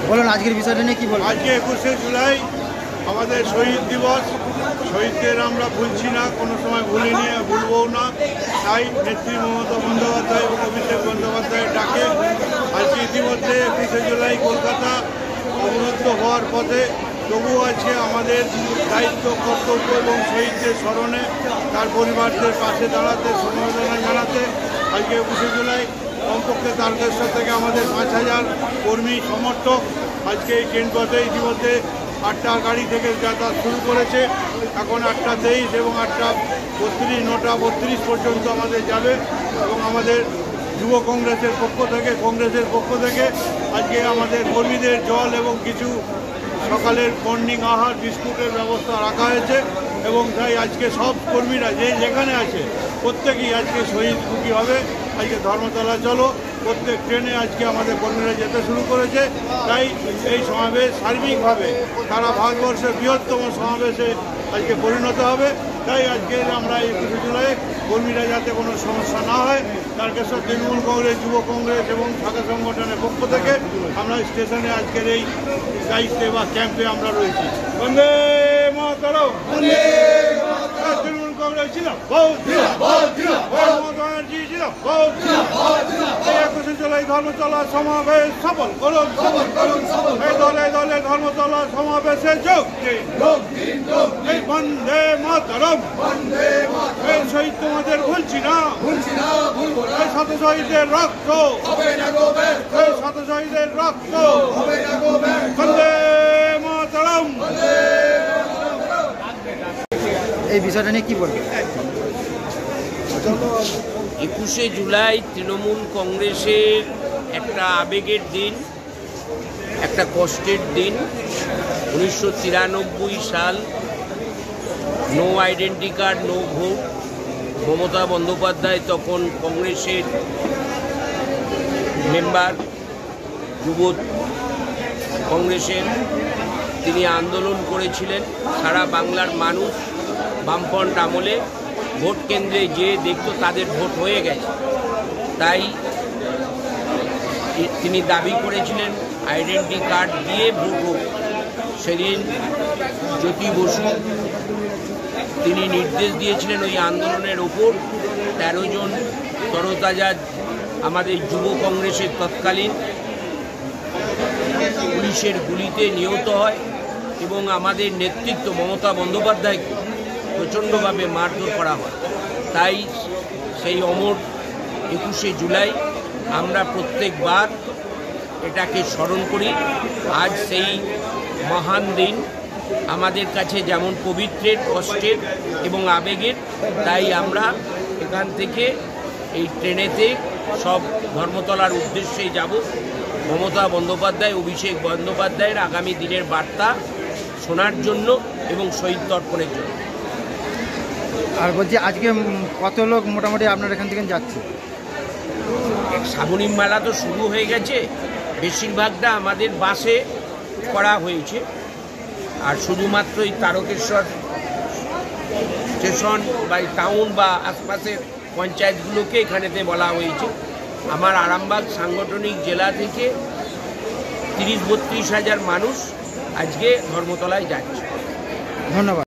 বলুন আজকের বিষয়টা নিয়ে কি বলবেন? আজকে 21শে জুলাই আমাদের শহীদ দিবস। শহীদদের আমরা ভুলছি না, কোনো সময় ভুলিনি, ভুলবও না। তাই নেত্রী মমতা বন্দ্যোপাধ্যায় এবং অভিষেক বন্দ্যোপাধ্যায়ের ডাকে আজকে ইতিমধ্যে 21শে জুলাই কলকাতা অবরুদ্ধ হওয়ার পথে, তবুও আজকে আমাদের দায়িত্ব, কর্তব্য এবং শহীদদের স্মরণে তার পরিবারদের পাশে দাঁড়াতে, সমবেদনা জানাতে আজকে 21শে জুলাই কমপক্ষে তারকেশ্বর থেকে আমাদের 5000 কর্মী সমর্থক আজকে এই ট্রেন পথে ইতিমধ্যে 8টার গাড়ি থেকে যাতায়াত শুরু করেছে। এখন 8:23 এবং 8:32, 9:32 পর্যন্ত আমাদের যাবে। এবং আমাদের যুব কংগ্রেসের পক্ষ থেকে আজকে আমাদের কর্মীদের জল এবং কিছু সকালের মর্নিং আহার, বিস্কুটের ব্যবস্থা রাখা হয়েছে। এবং তাই আজকে সব কর্মীরা যে যেখানে আছে প্রত্যেকেই আজকে শহীদমুখী হবে। আজকে ধর্মতলা চলো, প্রত্যেক ট্রেনে আজকে আমাদের কর্মীরা যেতে শুরু করেছে। তাই এই সমাবেশ সার্বিকভাবে সারা ভারতবর্ষের বৃহত্তম সমাবেশে আজকে পরিণত হবে। তাই আজকে আমরা 21শে জুলাই কর্মীরা যাতে কোনো সমস্যা না হয়, তারকেশ্বর তৃণমূল কংগ্রেস, যুব কংগ্রেস এবং শাখা সংগঠনের পক্ষ থেকে আমরা স্টেশনে আজকের এই দায়িত্বে বা ক্যাম্পে আমরা রয়েছি। বন্দে মাতরম, তৃণমূল কংগ্রেস ছিল, মমতা ব্যানার্জি ছিল। 21শে জুলাই ধর্মতলা সমাবেশ সফল করুন, এই দলে দলে ধর্মতলা সমাবেশে যোগ দিন। এই বন্দে মাতরম, এই শহীদ তোমাদের ভুলছি না, এই শত শহীদের রক্ত, এই শত শহীদের রক্ত, বন্দে মাতরম। এই বিষয়টা নিয়ে কি বলবেন? 21শে জুলাই তৃণমূল কংগ্রেসের একটা আবেগের দিন, একটা কষ্টের দিন। 1993 সাল, no identity card, no vote. Mamata Bandyopadhyay তখন কংগ্রেসের মেম্বার, যুব কংগ্রেসের। তিনি আন্দোলন করেছিলেন। সারা বাংলার মানুষ বামফ্রন্ট আমলে ভোট কেন্দ্রে যে দেখতো তাদের ভোট হয়ে গেছে। তাই তিনি দাবি করেছিলেন আইডেন্টি কার্ড দিয়ে ভোট হোক। সেদিন জ্যোতি বসু তিনি নির্দেশ দিয়েছিলেন ওই আন্দোলনের ওপর। 13 জন তরতাজা আমাদের যুব কংগ্রেসের তৎকালীন পুলিশের গুলিতে নিহত হয় এবং আমাদের নেতৃত্ব মমতা বন্দ্যোপাধ্যায়কে প্রচণ্ডভাবে মারধর করা হয়। তাই সেই অমর 21শে জুলাই আমরা প্রত্যেকবার এটাকে স্মরণ করি। আজ সেই মহান দিন আমাদের কাছে যেমন পবিত্রের, কষ্টের এবং আবেগের, তাই আমরা এখান থেকে এই ট্রেনেতে সব ধর্মতলার উদ্দেশ্যে যাব। মমতা বন্দ্যোপাধ্যায়, অভিষেক বন্দ্যোপাধ্যায়ের আগামী দিনের বার্তা শোনার জন্য এবং শহীদ তর্পণের জন্য। আর বলছি আজকে কত লোক মোটামুটি আপনার এখান থেকে যাচ্ছে? শ্রাবণী মেলা তো শুরু হয়ে গেছে, বেশিরভাগটা আমাদের বাসে করা হয়েছে। আর শুধুমাত্র এই তারকেশ্বর স্টেশন বা টাউন বা আশপাশের পঞ্চায়েতগুলোকে এখানেতে বলা হয়েছে। আমার আরামবাগ সাংগঠনিক জেলা থেকে 30-32 হাজার মানুষ আজকে ধর্মতলায় যাচ্ছে। ধন্যবাদ।